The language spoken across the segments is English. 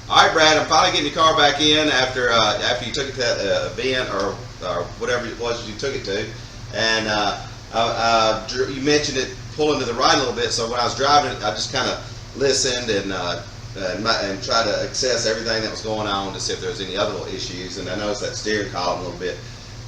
All right, Brad, I'm finally getting your car back in after you took it to that event or whatever it was you took it to, and you mentioned it pulling to the right a little bit. So when I was driving it, I just kind of listened and tried to assess everything that was going on to see if there was any other little issues. And I noticed that steering column a little bit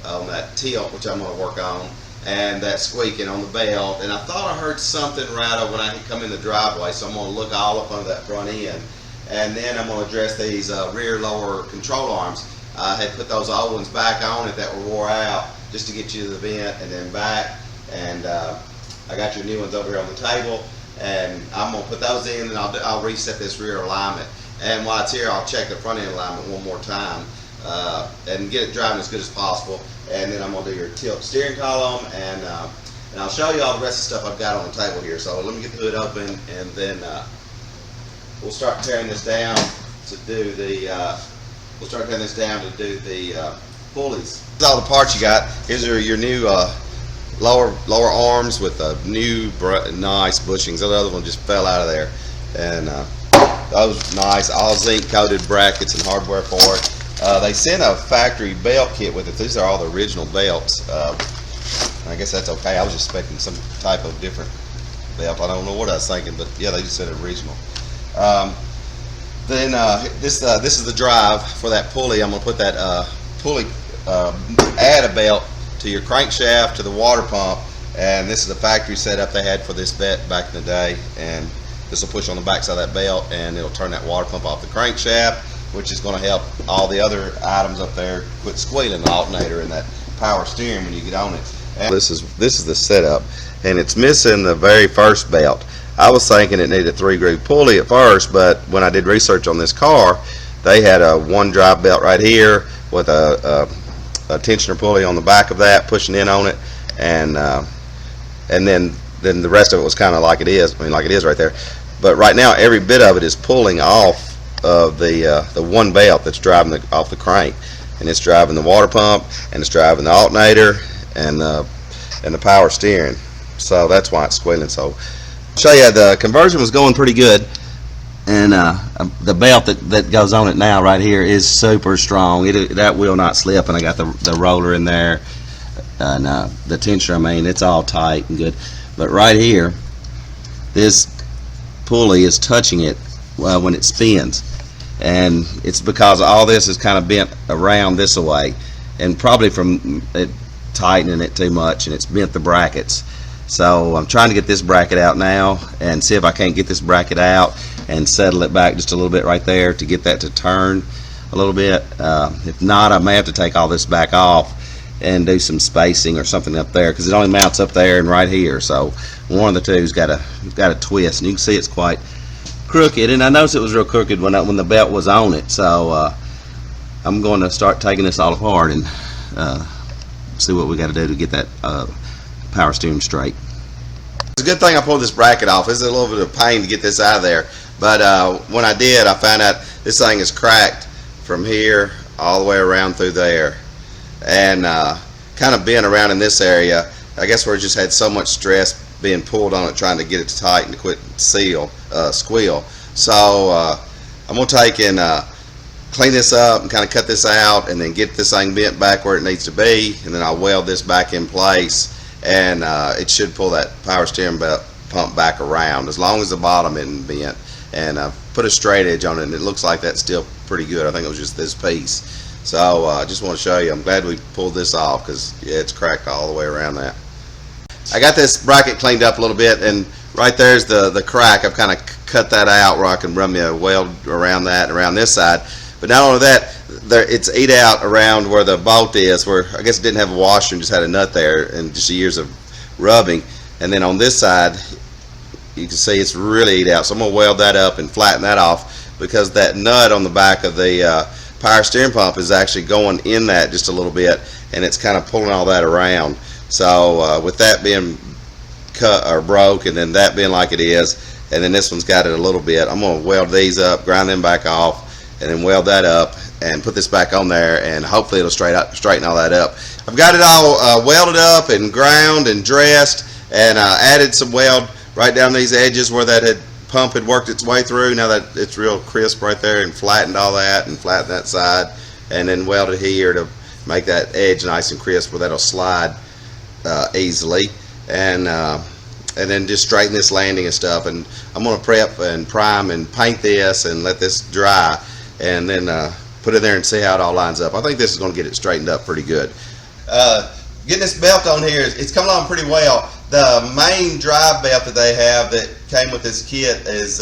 on that tilt, which I'm going to work on, and that squeaking on the belt. And I thought I heard something rattle when I come in the driveway, so I'm going to look all up under that front end. And then I'm going to address these rear lower control arms. I had put those old ones back on it that were wore out just to get you to the vent and then back. And I got your new ones over here on the table. And I'm going to put those in, and I'll reset this rear alignment. And while it's here, I'll check the front end alignment one more time and get it driving as good as possible. And then I'm going to do your tilt steering column, and I'll show you all the rest of the stuff I've got on the table here. So let me get the hood open, and then we'll start tearing this down to do the pulleys. This is all the parts you got. Here's your new lower arms with new nice bushings. The other one just fell out of there, and those nice all zinc coated brackets and hardware for it. They sent a factory belt kit with it. These are all the original belts. I guess that's okay. I was expecting some type of different belt. I don't know what I was thinking, but yeah, they just said original. This is the drive for that pulley. I'm going to put that pulley, add a belt to your crankshaft to the water pump, and this is the factory setup they had for this vet back in the day. And this will push on the back side of that belt, and it'll turn that water pump off the crankshaft, which is going to help all the other items up there quit squealing, the alternator and that power steering when you get on it. And this is the setup, and it's missing the very first belt. I was thinking it needed a 3-groove pulley at first, but when I did research on this car, they had a 1-drive belt right here with a tensioner pulley on the back of that, pushing in on it, and then the rest of it was kind of like it is. I mean, like it is right there. But right now, every bit of it is pulling off of the one belt that's driving off the crank, and it's driving the water pump, and it's driving the alternator, and the power steering. So that's why it's squealing. So I'll show you, the conversion was going pretty good, and the belt that goes on it now right here is super strong. That will not slip, and I got the roller in there, and the tensioner, I mean, it's all tight and good. But right here, this pulley is touching it when it spins, and it's because all this is kind of bent around this way, and probably from it tightening it too much, and it's bent the brackets. So I'm trying to get this bracket out now and see if I can't get this bracket out and settle it back just a little bit right there to get that to turn a little bit. If not, I may have to take all this back off and do some spacing or something up there, because it only mounts up there and right here. So one of the two's got a twist, and you can see it's quite crooked. And I noticed it was real crooked when the belt was on it. So I'm going to start taking this all apart and see what we got to do to get that power steering straight. It's a good thing I pulled this bracket off. It's a little bit of pain to get this out of there, but when I did, I found out this thing is cracked from here all the way around through there, and kind of bent around in this area. I guess where it just had so much stress being pulled on it, trying to get it to tighten to quit squeal. So I'm going to take and clean this up and kind of cut this out, and then get this thing bent back where it needs to be, and then I'll weld this back in place, and it should pull that power steering pump back around as long as the bottom isn't bent. And put a straight edge on it, and it looks like that's still pretty good. I think it was just this piece. So I just want to show you, I'm glad we pulled this off, because yeah, it's cracked all the way around that. I got this bracket cleaned up a little bit, and right there's the crack. I've kind of cut that out where I can run me a weld around that and around this side. But not only that, it's eat out around where the bolt is, where I guess it didn't have a washer and just had a nut there, and just years of rubbing. And then on this side, you can see it's really eat out. So I'm going to weld that up and flatten that off, because that nut on the back of the power steering pump is actually going in that just a little bit, and it's kind of pulling all that around. So with that being cut or broke, and then that being like it is, and then this one's got it a little bit, I'm going to weld these up, grind them back off, and then weld that up and put this back on there, and hopefully it'll straighten all that up. I've got it all welded up and ground and dressed, and added some weld right down these edges where that pump had worked its way through. Now that it's real crisp right there, and flattened all that and flattened that side, and then welded here to make that edge nice and crisp where that'll slide easily, and then just straighten this landing and stuff. And I'm going to prep and prime and paint this and let this dry, and then put it there and see how it all lines up. I think this is going to get it straightened up pretty good. Getting this belt on here, it's coming along pretty well. The main drive belt that they have that came with this kit is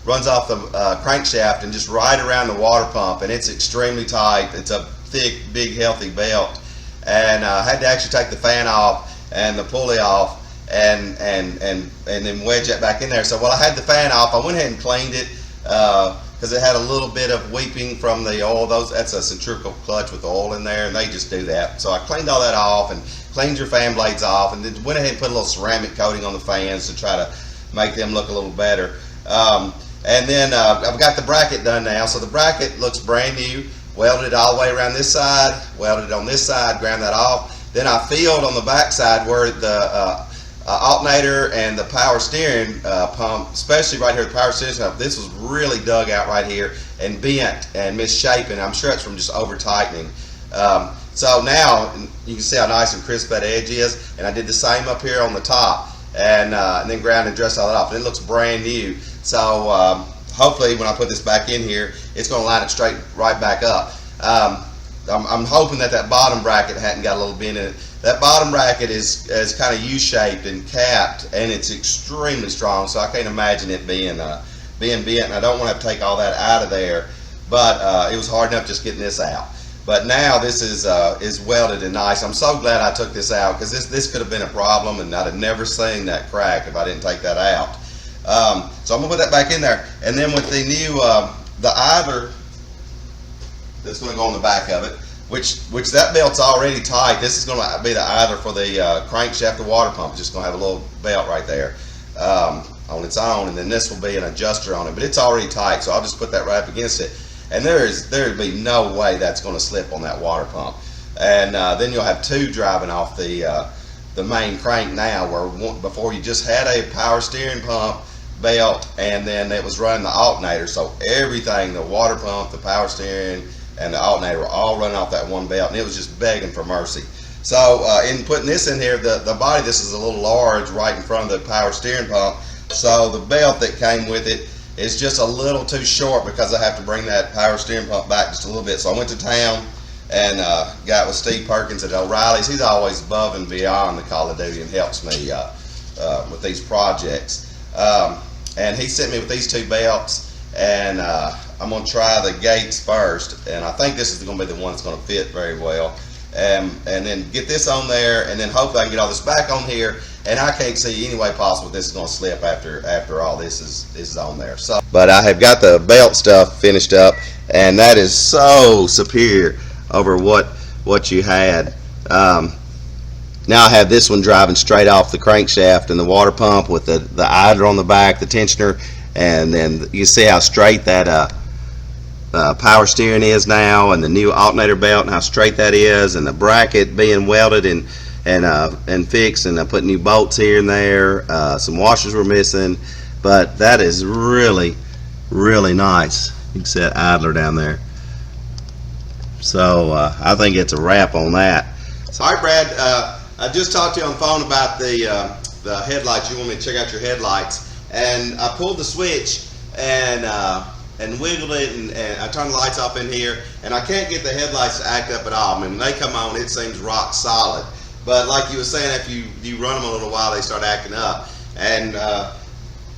runs off the crankshaft and just right around the water pump, and it's extremely tight. It's a thick, big, healthy belt, and I had to actually take the fan off and the pulley off, and then wedge that back in there. So while I had the fan off, I went ahead and cleaned it because it had a little bit of weeping from the oil. That's a centrifugal clutch with oil in there, and they just do that. So I cleaned all that off and cleaned your fan blades off, and then went ahead and put a little ceramic coating on the fans to try to make them look a little better. And then I've got the bracket done now, so the bracket looks brand new. Welded it all the way around this side, welded it on this side, ground that off. Then I filled on the back side where the alternator and the power steering pump, especially right here, the power steering pump, this was really dug out right here and bent and misshapen. I'm sure it's from just over tightening. So now you can see how nice and crisp that edge is, and I did the same up here on the top, and then ground and dressed all that off, and it looks brand new. So hopefully when I put this back in here, it's going to line it straight right back up. I'm hoping that bottom bracket hadn't got a little bend in it. That bottom bracket is kind of U-shaped and capped, and it's extremely strong, so I can't imagine it being bent, and I don't want to have to take all that out of there, but it was hard enough just getting this out. But now this is welded and nice. I'm so glad I took this out, because this could have been a problem, and I'd have never seen that crack if I didn't take that out. So I'm going to put that back in there, and then with the new the idler that's going to go on the back of it, which that belt's already tight. This is going to be the idler for the crankshaft, the water pump. It's just going to have a little belt right there on its own, and then this will be an adjuster on it, but it's already tight, so I'll just put that right up against it, and there'd be no way that's going to slip on that water pump. And then you'll have two driving off the main crank now, where before you just had a power steering pump belt, and then it was running the alternator, so everything, the water pump, the power steering, and the alternator were all running off that one belt, and it was just begging for mercy. So in putting this in here, the body, this is a little large right in front of the power steering pump, so the belt that came with it is just a little too short, because I have to bring that power steering pump back just a little bit. So I went to town and got with Steve Perkins at O'Reilly's. He's always above and beyond the Call of Duty and helps me with these projects. And he sent me with these two belts, and I'm going to try the gates first, and I think this is going to be the one that's going to fit very well, and then get this on there, and then hopefully I can get all this back on here, and I can't see any way possible this is going to slip after all this is on there. So, but I have got the belt stuff finished up, and that is so superior over what you had. Now I have this one driving straight off the crankshaft and the water pump with the idler on the back, the tensioner, and then you see how straight that power steering is now, and the new alternator belt and how straight that is, and the bracket being welded and fixed, and I put new bolts here and there. Some washers were missing, but that is really, really nice. You can see that idler down there. So I think it's a wrap on that. So, all right, Brad, I just talked to you on the phone about the headlights. You want me to check out your headlights, and I pulled the switch and wiggled it, and I turned the lights off in here, and I can't get the headlights to act up at all. I mean, when they come on, it seems rock solid, but like you were saying, if you run them a little while, they start acting up, and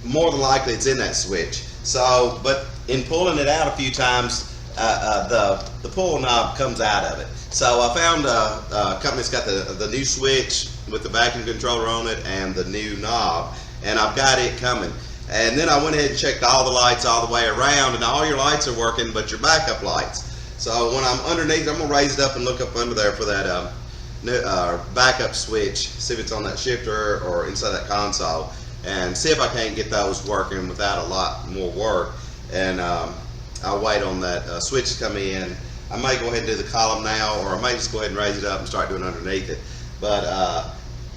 more than likely it's in that switch. So, but in pulling it out a few times, the pull knob comes out of it. So I found a company that's got the new switch with the vacuum controller on it and the new knob, and I've got it coming. And then I went ahead and checked all the lights all the way around, and all your lights are working but your backup lights. So when I'm underneath, I'm going to raise it up and look up under there for that backup switch, see if it's on that shifter or inside that console, and see if I can't get those working without a lot more work. And I'll wait on that switch to come in. I may go ahead and do the column now, or I may just go ahead and raise it up and start doing underneath it. But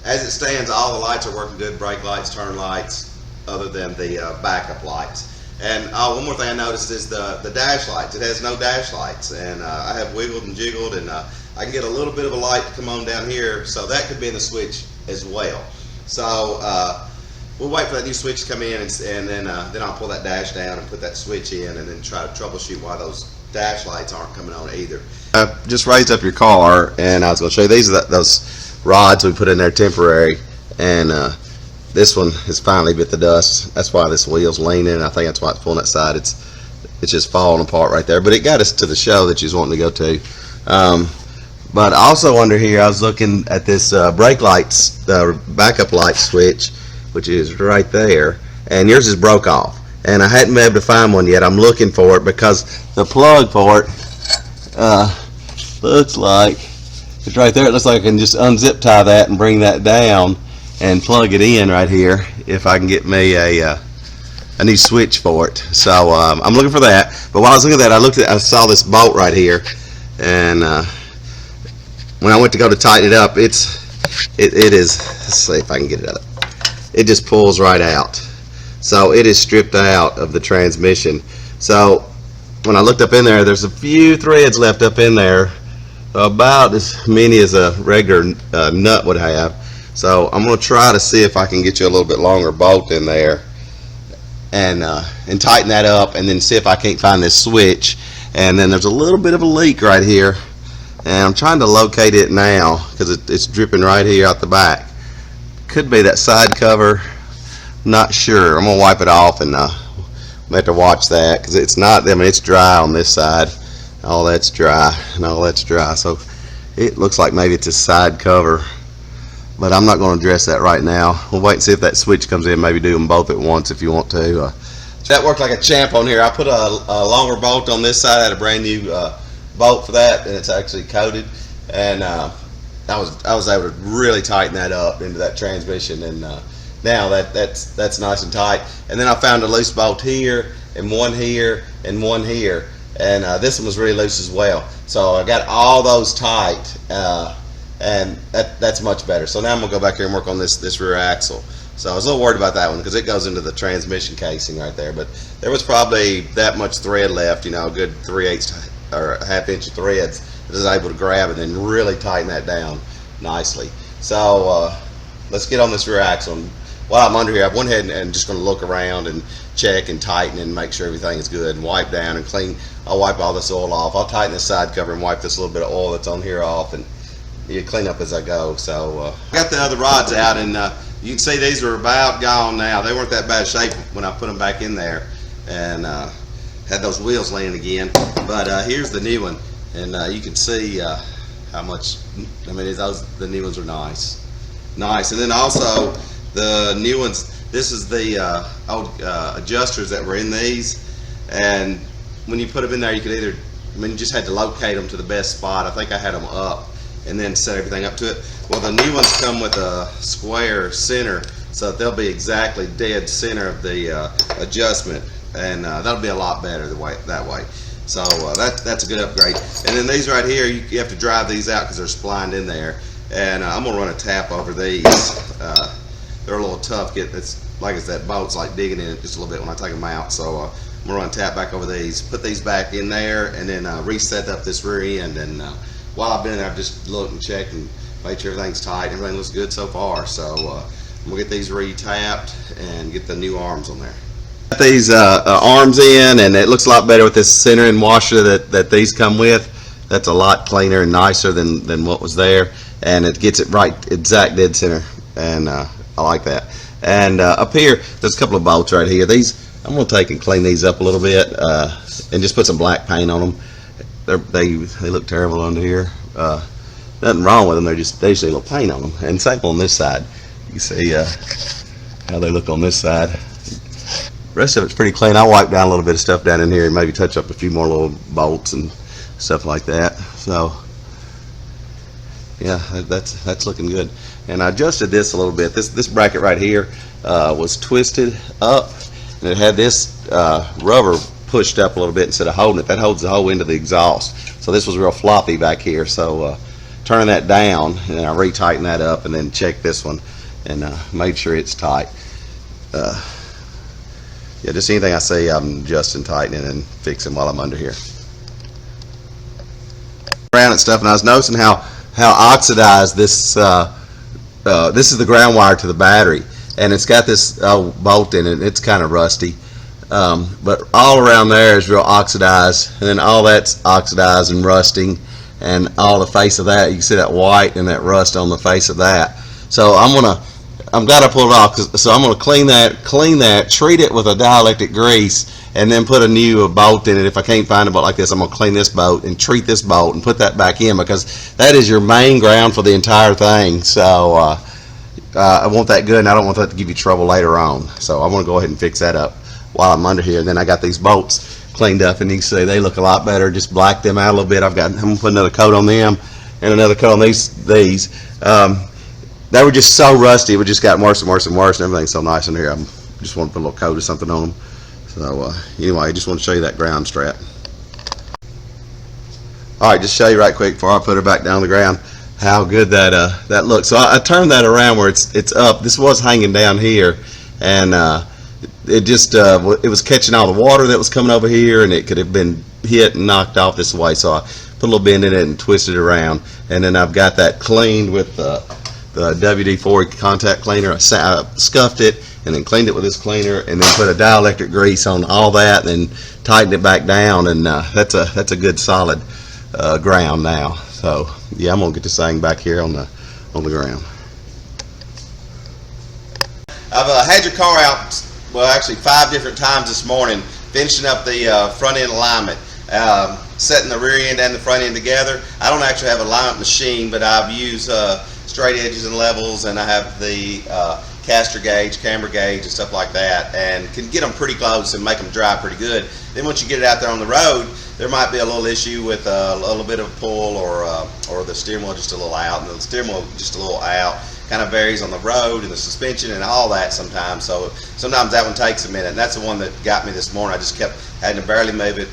as it stands, all the lights are working good, brake lights, turn lights, other than the backup lights. And one more thing I noticed is the dash lights. It has no dash lights, and I have wiggled and jiggled, and I can get a little bit of a light to come on down here, so that could be in the switch as well. So we'll wait for that new switch to come in, and then I'll pull that dash down and put that switch in, and then try to troubleshoot why those dash lights aren't coming on either. I just raised up your car, and I was going to show you these are those rods we put in there temporary, and this one has finally bit the dust. That's why this wheel's leaning. I think that's why it's pulling that side. It's just falling apart right there. But it got us to the show that you was wanting to go to. But also under here, I was looking at this brake lights, the backup light switch, which is right there. And yours is broke off. And I hadn't been able to find one yet. I'm looking for it because the plug for it looks like it's right there. It looks like I can just unzip tie that and bring that down and plug it in right here if I can get me a new switch for it. So I'm looking for that. But while I was looking at that, I saw this bolt right here, and when I went to go to tighten it up, it is. Let's see if I can get it up. It just pulls right out. So it is stripped out of the transmission. So when I looked up in there, there's a few threads left up in there, about as many as a regular nut would have. So I'm going to try to see if I can get you a little bit longer bolt in there and tighten that up, and then see if I can't find this switch. And then there's a little bit of a leak right here, and I'm trying to locate it now because it's dripping right here out the back. Could be that side cover, not sure. I'm going to wipe it off, and we'll have to watch that because it's not, I mean, it's dry on this side. All that's dry and all that's dry, so it looks like maybe it's a side cover. But I'm not going to address that right now. We'll wait and see if that switch comes in. Maybe do them both at once if you want to. That worked like a champ on here. I put a longer bolt on this side. I had a brand new bolt for that, and it's actually coated. And I was able to really tighten that up into that transmission. And now that's nice and tight. And then I found a loose bolt here, and one here, and one here. And this one was really loose as well. So I got all those tight. And that's much better. So now I'm gonna go back here and work on this rear axle. So I was a little worried about that one because it goes into the transmission casing right there. But there was probably that much thread left, you know, a good 3/8 or a ½ inch of threads that I was able to grab and then really tighten that down nicely. So let's get on this rear axle. And while I'm under here, I went ahead and just gonna look around and check and tighten and make sure everything is good and wipe down and clean. I'll wipe all this oil off. I'll tighten the side cover and wipe this little bit of oil that's on here off, and you clean up as I go. So I got the other rods out, and you can see these are about gone now. They weren't that bad shape when I put them back in there, and had those wheels laying again. But here's the new one, and you can see how much. I mean, the new ones are nice. And then also the new ones. This is the old adjusters that were in these, and when you put them in there, you could either, I mean, you just had to locate them to the best spot. I think I had them up and then set everything up to it. Well, the new ones come with a square center, so that they'll be exactly dead center of the adjustment, and that'll be a lot better that way. So that's a good upgrade. And then these right here, you have to drive these out because they're splined in there. And I'm gonna run a tap over these. They're a little tough. It's like that bolt's like digging in it just a little bit when I take them out. So I'm gonna run a tap back over these, put these back in there, and then reset up this rear end. And while I've been there, I've just looked and checked and made sure everything's tight. Everything looks good so far. So I'm gonna get these re-tapped and get the new arms on there. Got these arms in, and it looks a lot better with this centering washer that these come with. That's a lot cleaner and nicer than what was there, and it gets it right exact dead center, and I like that. And up here, there's a couple of bolts right here. These I'm gonna take and clean these up a little bit, and just put some black paint on them. They look terrible under here. Nothing wrong with them. They just need a little paint on them. And same on this side. You can see how they look on this side. The rest of it's pretty clean. I'll wipe down a little bit of stuff down in here and maybe touch up a few more little bolts and stuff like that. So yeah, that's looking good. And I adjusted this a little bit. This bracket right here was twisted up, and it had this rubber pushed up a little bit instead of holding it. That holds the whole end of the exhaust. So this was real floppy back here. So turning that down, and I re-tightened that up, and then checked this one and made sure it's tight. yeah, just anything I see, I'm adjusting, tightening, and fixing while I'm under here. Around and stuff, and I was noticing how oxidized this. This is the ground wire to the battery, and it's got this bolt in it. It's kind of rusty, but all around there is real oxidized, and then all that's oxidized and rusting, and all the face of that, you can see that white and that rust on the face of that. So I'm glad I pulled it off. So I'm gonna clean that, treat it with a dielectric grease, and then put a new bolt in it. If I can't find a bolt like this, I'm gonna clean this bolt and treat this bolt and put that back in, because that is your main ground for the entire thing. So I want that good, and I don't want that to give you trouble later on. So I want to go ahead and fix that up while I'm under here. And then I got these bolts cleaned up, and you can see they look a lot better. Just black them out a little bit. I'm gonna put another coat on them and another coat on these. They were just so rusty. It just got worse and worse and worse, and everything's so nice in here. I just want to put a little coat or something on them. So anyway, I just want to show you that ground strap. All right, just show you right quick before I put her back down on the ground how good that looks. So I turned that around where it's up. This was hanging down here, and it just it was catching all the water that was coming over here, and it could have been hit and knocked off this way. So I put a little bend in it and twisted it around, and then I've got that cleaned with the WD-40 contact cleaner. I scuffed it and then cleaned it with this cleaner, and then put a dielectric grease on all that, and then tightened it back down, and that's a good solid ground now. So yeah, I'm gonna get this thing back here on the ground. I've had your car out, well, actually 5 different times this morning, finishing up the front end alignment, setting the rear end and the front end together. I don't actually have an alignment machine, but I've used straight edges and levels, and I have the caster gauge, camber gauge, and stuff like that, and can get them pretty close and make them dry pretty good. Then once you get it out there on the road, there might be a little issue with a little bit of pull, or the steering wheel just a little out, and the steering wheel just a little out. Kind of varies on the road and the suspension and all that sometimes. So sometimes that one takes a minute, and that's the one that got me this morning. I just kept having to barely move it,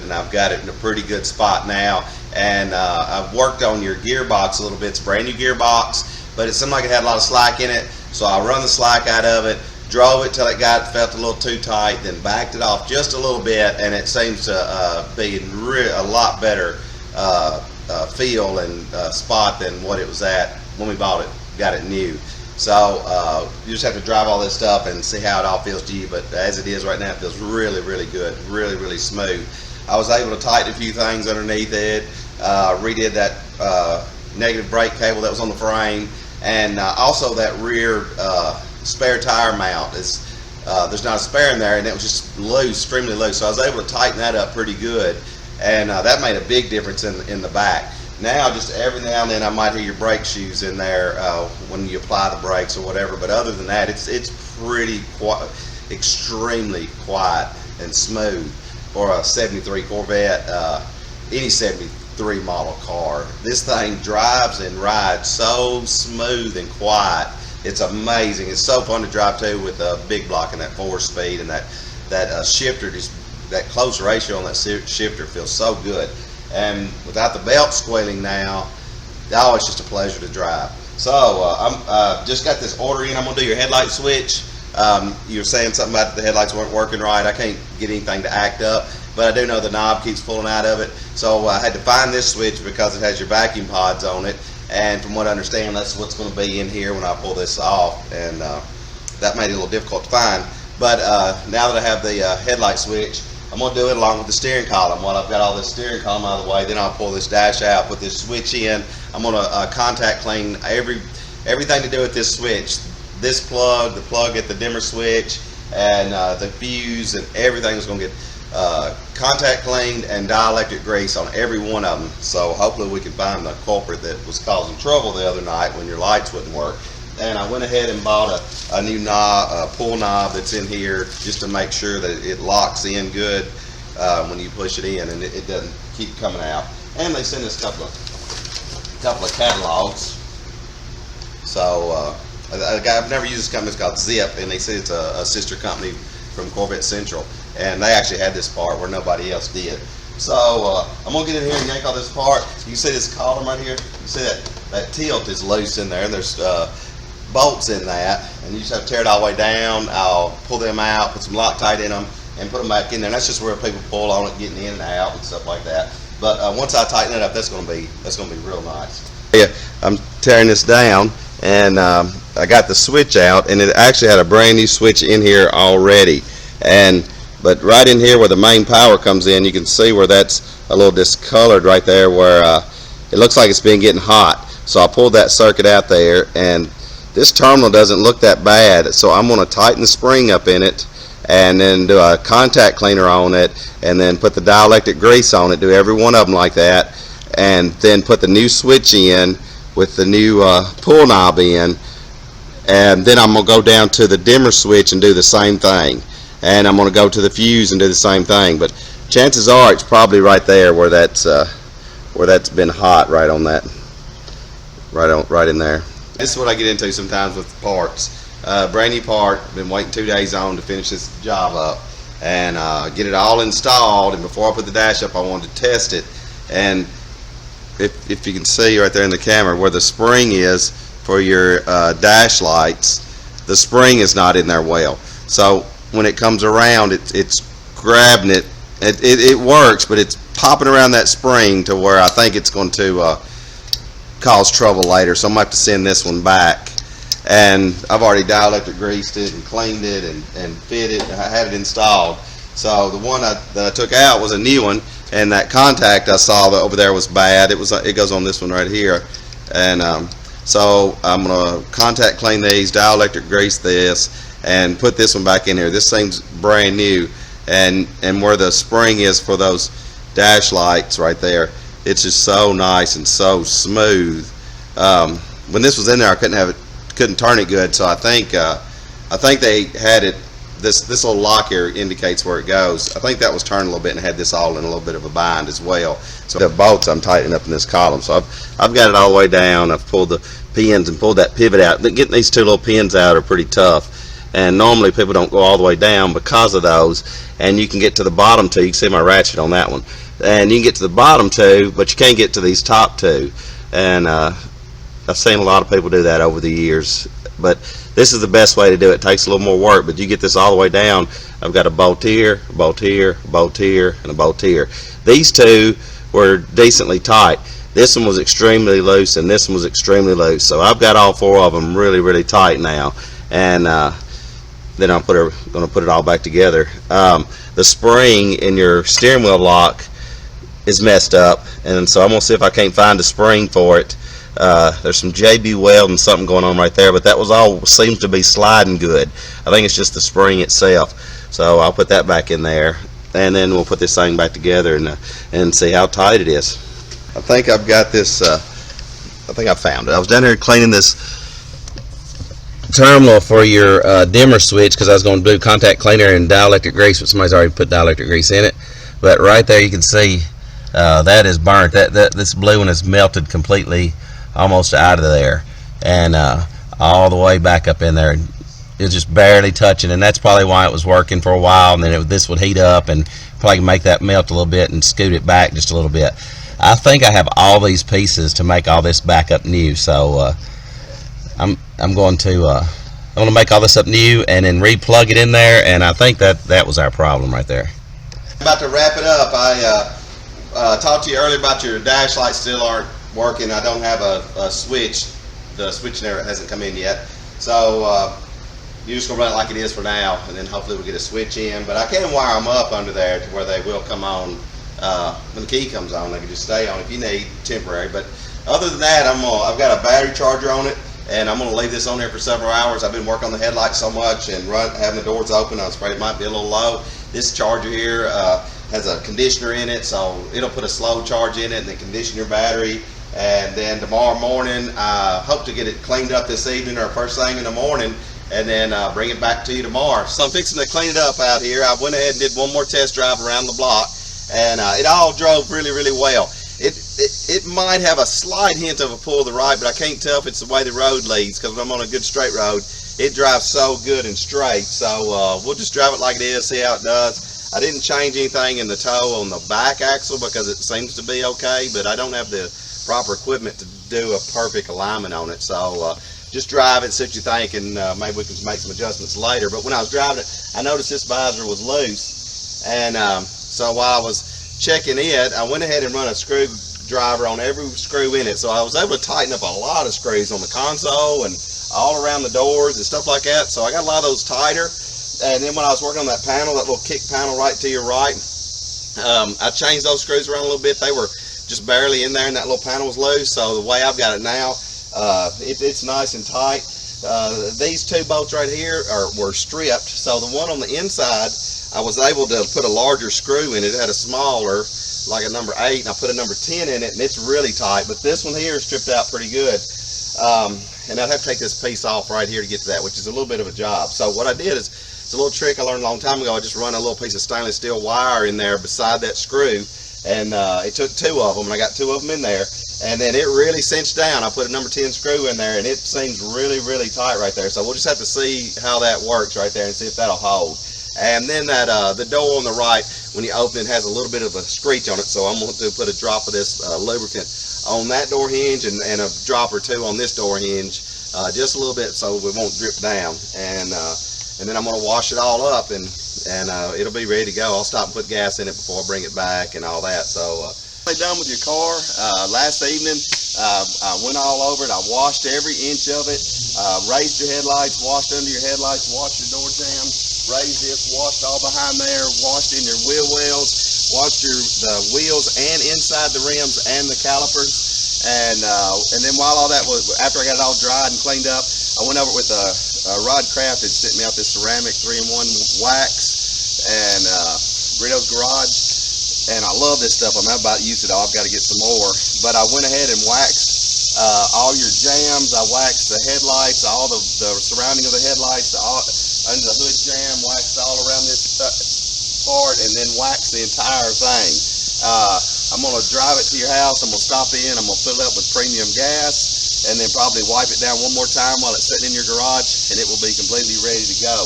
and I've got it in a pretty good spot now. And I've worked on your gearbox a little bit. It's a brand new gearbox, but it seemed like it had a lot of slack in it. So I run the slack out of it, drove it till it felt a little too tight, then backed it off just a little bit, and it seems to be in a lot better feel and spot than what it was at when we bought it, got it new. So you just have to drive all this stuff and see how it all feels to you. But as it is right now, it feels really, really good, really, really smooth. I was able to tighten a few things underneath it, redid that negative brake cable that was on the frame, and also that rear spare tire mount. There's not a spare in there, and it was just loose, extremely loose. So I was able to tighten that up pretty good, and that made a big difference in the back. Now, just every now and then I might hear your brake shoes in there when you apply the brakes or whatever, but other than that, it's pretty extremely quiet and smooth for a 73 Corvette, any 73 model car. This thing drives and rides so smooth and quiet. It's amazing. It's so fun to drive too, with a big block and that 4-speed, and that shifter, just that close ratio on that shifter feels so good. And without the belt squealing now, it's just a pleasure to drive. So I'm just got this order in. I'm gonna do your headlight switch. You were saying something about the headlights weren't working right. I can't get anything to act up, but I do know the knob keeps pulling out of it. So I had to find this switch because it has your vacuum pods on it. And from what I understand, that's what's going to be in here when I pull this off. And that made it a little difficult to find. But now that I have the headlight switch, I'm going to do it along with the steering column. While I've got all this steering column out of the way, then I'll pull this dash out, put this switch in. I'm going to contact clean everything to do with this switch. This plug, the plug at the dimmer switch, and the fuse, and everything is going to get contact cleaned and dielectric grease on every one of them. So hopefully we can find the culprit that was causing trouble the other night when your lights wouldn't work. And I went ahead and bought a new knob, a pull knob that's in here, just to make sure that it locks in good when you push it in, and it doesn't keep coming out. And they sent us a couple of catalogs. So I've never used this company. It's called Zip, and they say it's a sister company from Corvette Central, and they actually had this part where nobody else did. So I'm gonna get in here and yank all this apart. You can see this column right here. You see that tilt is loose in there. There's bolts in that, and you just have to tear it all the way down. I'll pull them out, put some Loctite in them, and put them back in there. And that's just where people pull on it, getting in and out and stuff like that. But once I tighten it up, that's going to be real nice. Yeah, I'm tearing this down, and I got the switch out, and it actually had a brand new switch in here already. But right in here where the main power comes in, you can see where that's a little discolored right there, where it looks like it's been getting hot. So I pulled that circuit out there, and this terminal doesn't look that bad. So I'm going to tighten the spring up in it, and then do a contact cleaner on it, and then put the dielectric grease on it, do every one of them like that, and then put the new switch in with the new pull knob in, and then I'm going to go down to the dimmer switch and do the same thing, and I'm going to go to the fuse and do the same thing. But chances are it's probably right there where that's been hot, right on that, right in there. This is what I get into sometimes with parts. Brand new part, been waiting 2 days on to finish this job up and get it all installed. And before I put the dash up, I wanted to test it. And if you can see right there in the camera where the spring is for your dash lights, the spring is not in there well. So when it comes around, it's grabbing it. It works, but it's popping around that spring to where I think it's going to cause trouble later. So I'm going to have to send this one back. And I've already dielectric greased it and cleaned it and fit it, and I had it installed. So the one that I took out was a new one, and that contact I saw that over there was bad. It goes on this one right here. And so I'm going to contact clean these, dielectric grease this, and put this one back in here. This thing's brand new, and where the spring is for those dash lights right there, it's just so nice and so smooth. When this was in there, I couldn't turn it good, so I think they had it. This little lock here indicates where it goes. I think that was turned a little bit and had this all in a little bit of a bind as well. So the bolts I'm tightening up in this column. So I've got it all the way down. I've pulled the pins and pulled that pivot out. Getting these two little pins out are pretty tough, and normally people don't go all the way down because of those. And you can get to the bottom two. You can see my ratchet on that one, and you can get to the bottom two, but you can't get to these top two. And I've seen a lot of people do that over the years, but this is the best way to do it. It takes a little more work, but you get this all the way down. I've got a bolt here, a bolt here, a bolt here, and a bolt here. These two were decently tight. This one was extremely loose, and this one was extremely loose. So I've got all four of them really, really tight now, and then I'm going to put it all back together. The spring in your steering wheel lock is messed up, and so I'm going to see if I can't find a spring for it. There's some JB weld and something going on right there, but that all seems to be sliding good. I think it's just the spring itself. So I'll put that back in there, and then we'll put this thing back together and see how tight it is. I think I've got this. I think I found it. I was down here cleaning this terminal for your dimmer switch because I was going to do contact cleaner and dielectric grease, but somebody's already put dielectric grease in it. But right there you can see that is burnt. This blue one is melted completely, almost out of there, and all the way back up in there. It's just barely touching, and that's probably why it was working for a while, and then this would heat up and probably make that melt a little bit and scoot it back just a little bit. I think I have all these pieces to make all this back up new, so I'm going to make all this up new and then re-plug it in there, and I think that was our problem right there. I'm about to wrap it up. I talked to you earlier about your dash lights still aren't working. I don't have a switch. The switch never hasn't come in yet, so you're just gonna run it like it is for now, and then hopefully we'll get a switch in. But I can wire them up under there to where they will come on when the key comes on. They can just stay on if you need temporary. But other than that, I've got a battery charger on it, and I'm gonna leave this on there for several hours. I've been working on the headlights so much and having the doors open. I was afraid it might be a little low. This charger here has a conditioner in it, so it'll put a slow charge in it and then condition your battery. And then tomorrow morning, I hope to get it cleaned up this evening or first thing in the morning, and then bring it back to you tomorrow. So I'm fixing to clean it up out here. I went ahead and did one more test drive around the block, and it all drove really, really well. It might have a slight hint of a pull to the right, but I can't tell if it's the way the road leads, because when I'm on a good straight road, it drives so good and straight. So we'll just drive it like it is, see how it does. I didn't change anything in the toe on the back axle because it seems to be okay, but I don't have the proper equipment to do a perfect alignment on it. So just drive it, see what you think, and maybe we can make some adjustments later. But when I was driving it, I noticed this visor was loose, and so while I was checking it, I went ahead and run a screwdriver on every screw in it. So I was able to tighten up a lot of screws on the console and all around the doors and stuff like that. So I got a lot of those tighter. And then when I was working on that panel, that little kick panel right to your right, I changed those screws around a little bit. They were just barely in there, and that little panel was loose. So the way I've got it now, it's nice and tight. These two bolts right here were stripped. So the one on the inside, I was able to put a larger screw in it. It had a smaller, like a number 8, and I put a number 10 in it, and it's really tight. But this one here is stripped out pretty good. And I'd have to take this piece off right here to get to that, which is a little bit of a job. So what I did is, it's a little trick I learned a long time ago. I just run a little piece of stainless steel wire in there beside that screw, and it took 2 of them, and I got 2 of them in there, and then it really cinched down. I put a number 10 screw in there, and it seems really, really tight right there. So we'll just have to see how that works right there and see if that'll hold. And then that the door on the right, when you open it, has a little bit of a screech on it, so I'm going to put a drop of this lubricant on that door hinge and a drop or 2 on this door hinge, just a little bit so it won't drip down. And then I'm going to wash it all up, and it'll be ready to go. I'll stop and put gas in it before I bring it back and all that. So done with your car. Last evening I went all over it. I washed every inch of it, raised your headlights, washed under your headlights, washed your door jambs, raised this, washed all behind there, washed in your wheel wells, washed the wheels and inside the rims and the calipers. And then while all that was, after I got it all dried and cleaned up, I went over with Rod Craft had sent me out this ceramic 3-in-1 wax and Brito's Garage. And I love this stuff. I'm about to use it all. I've got to get some more. But I went ahead and waxed all your jams. I waxed the headlights, all the surrounding of the headlights, under the hood jam, waxed all around this part, and then waxed the entire thing. I'm going to drive it to your house. I'm going to stop in. I'm going to fill it up with premium gas, and then probably wipe it down one more time while it's sitting in your garage, and it will be completely ready to go.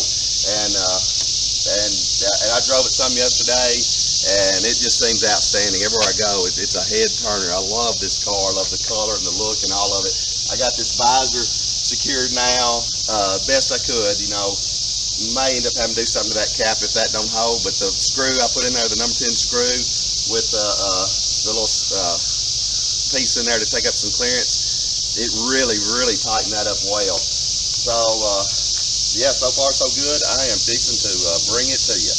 And I drove it some yesterday, and it just seems outstanding. Everywhere I go, it's a head turner. I love this car. I love the color and the look and all of it. I got this visor secured now, best I could. You know, may end up having to do something to that cap if that don't hold. But the screw I put in there, the number 10 screw with the little piece in there to take up some clearance, it really, really tightened that up well. So yeah, so far so good. I am fixing to bring it to you.